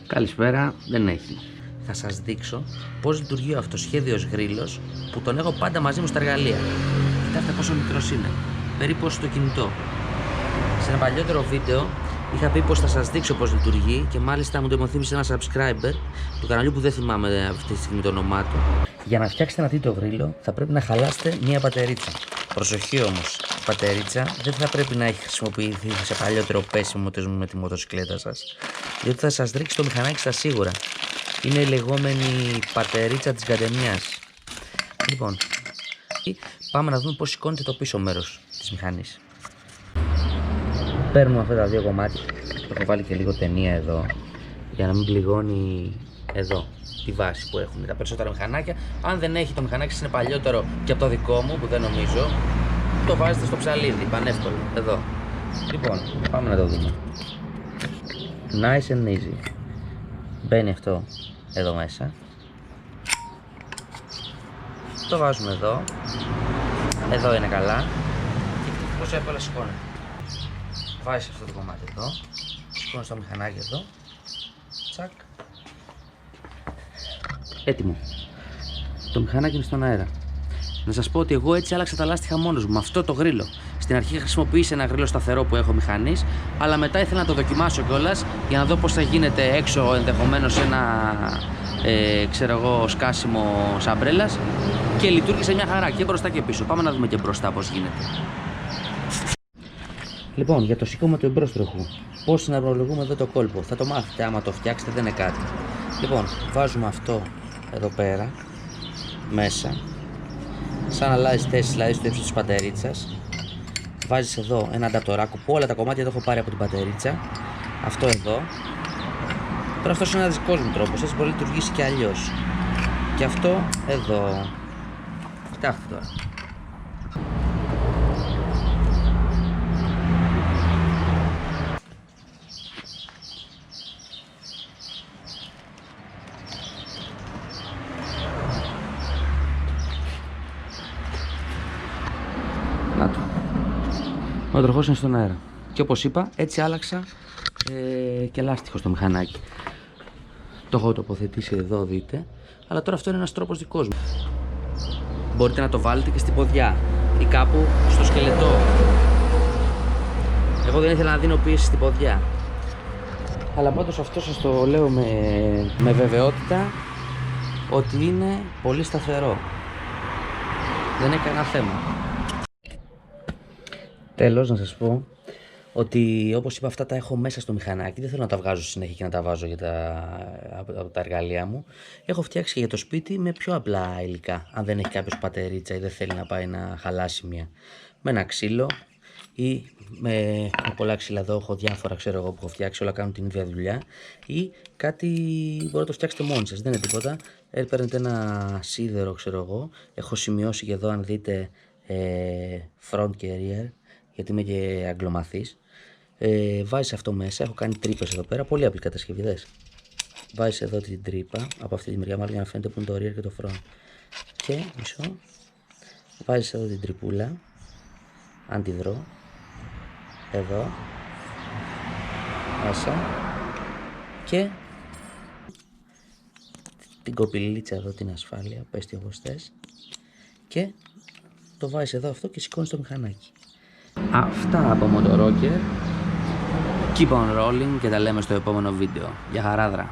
Καλησπέρα, δεν έχει. Θα σας δείξω πώς λειτουργεί ο αυτοσχέδιος γρίλος που τον έχω πάντα μαζί μου στα εργαλεία. Κοιτάξτε πόσο μικρός είναι, περίπου όσο το κινητό. Σε ένα παλιότερο βίντεο είχα πει πως θα σας δείξω πώς λειτουργεί και μάλιστα μου το υποθύμισε ένα subscriber του καναλιού που δεν θυμάμαι αυτή τη στιγμή το όνομά του. Για να φτιάξετε ένα τέτοιο γρίλο θα πρέπει να χαλάσετε μία μπατερίτσα. Προσοχή όμως, η μπατερίτσα δεν θα πρέπει να έχει χρησιμοποιηθεί σε παλιότερο πέσιμο με τη μοτοσυκλέτα σας, διότι θα σας ρίξει το μηχανάκι στα σίγουρα. Είναι η λεγόμενη πατερίτσα της γαντεμιάς. Λοιπόν, πάμε να δούμε πώς σηκώνεται το πίσω μέρος της μηχανής. Παίρνουμε αυτά τα δύο κομμάτια. Έχω βάλει και λίγο ταινία εδώ για να μην πληγώνει εδώ τη βάση που έχουν τα περισσότερα μηχανάκια. Αν δεν έχει το μηχανάκι σας είναι παλιότερο και από το δικό μου, που δεν νομίζω, το βάζετε στο ψαλίδι, πανεύκολο, εδώ. Λοιπόν, πάμε να το δούμε. Nice and easy. Μπαίνει αυτό εδώ μέσα. Το βάζουμε εδώ. Εδώ είναι καλά. Και πόσο εύκολα σηκώνεται. Βάζεις αυτό το κομμάτι εδώ. Σηκώνεις το μηχανάκι εδώ. Τσακ. Έτοιμο. Το μηχανάκι είναι στον αέρα. Να σας πω ότι εγώ έτσι άλλαξα τα λάστιχα μόνος μου με αυτό το γρίλο. Στην αρχή είχα χρησιμοποιήσει ένα γρίλο σταθερό που έχω μηχανής, αλλά μετά ήθελα να το δοκιμάσω κιόλας για να δω πώς θα γίνεται έξω, ενδεχομένως ένα ξέρω εγώ, σκάσιμο σαμπρέλας, και λειτουργήσε μια χαρά και μπροστά και πίσω. Πάμε να δούμε και μπροστά πώς γίνεται. Λοιπόν, για το σηκώμα του εμπρόστροχου, πώς να προλογούμε εδώ το κόλπο, θα το μάθετε άμα το φτιάξετε, δεν είναι κάτι. Λοιπόν, βάζουμε αυτό εδώ πέρα μέσα, σαν να αλλάζει θέση, δηλαδή στο ύψος της πατερίτσας. Βάζεις εδώ ένα ανταπτοράκο που όλα τα κομμάτια το έχω πάρει από την πατερίτσα. Αυτό εδώ. Τώρα αυτός είναι ένας δικός μου τρόπος, έτσι μπορεί να λειτουργήσει και αλλιώς. Και αυτό εδώ. Κοιτάξτε τώρα. Να το. Ο τροχός είναι στον αέρα. Και όπως είπα, έτσι άλλαξα και λάστιχο στο μηχανάκι. Το έχω τοποθετήσει εδώ, δείτε. Αλλά τώρα αυτό είναι ένας τρόπος δικός μου. Μπορείτε να το βάλετε και στην ποδιά ή κάπου στο σκελετό. Εγώ δεν ήθελα να δίνω πίεση στην ποδιά. Αλλά πάντως αυτό σας το λέω με βεβαιότητα ότι είναι πολύ σταθερό. Δεν έχει κανένα θέμα. Τέλος, να σας πω ότι όπως είπα, αυτά τα έχω μέσα στο μηχανάκι. Δεν θέλω να τα βγάζω συνέχεια και να τα βάζω από τα εργαλεία μου. Έχω φτιάξει και για το σπίτι με πιο απλά υλικά. Αν δεν έχει κάποιος πατερίτσα ή δεν θέλει να πάει να χαλάσει μια, με ένα ξύλο ή με πολλά ξύλα. Εδώ έχω διάφορα, ξέρω εγώ, που έχω φτιάξει, όλα κάνουν την ίδια δουλειά. Ή κάτι μπορείτε να το φτιάξετε μόνοι σας, δεν είναι τίποτα. Παίρνετε ένα σίδερο, ξέρω εγώ. Έχω σημειώσει και εδώ, αν δείτε, front και rear, γιατί είμαι και αγγλομαθής. Βάζεις αυτό μέσα, έχω κάνει τρύπες εδώ πέρα, πολύ απλή κατασκευή, δες. Βάζεις εδώ την τρύπα, από αυτή τη μεριά μάλλον, για να φαίνεται που είναι το rear και το front. Και, μισό, βάζεις εδώ την τρυπούλα, αντιδρώ, εδώ, μέσα, και την κοπηλίτσα εδώ, την ασφάλεια, πες τι όπως θες, και το βάζεις εδώ αυτό και σηκώνεις το μηχανάκι. Αυτά από Motorocker. Keep on rolling και τα λέμε στο επόμενο βίντεο. Για χαράδρα.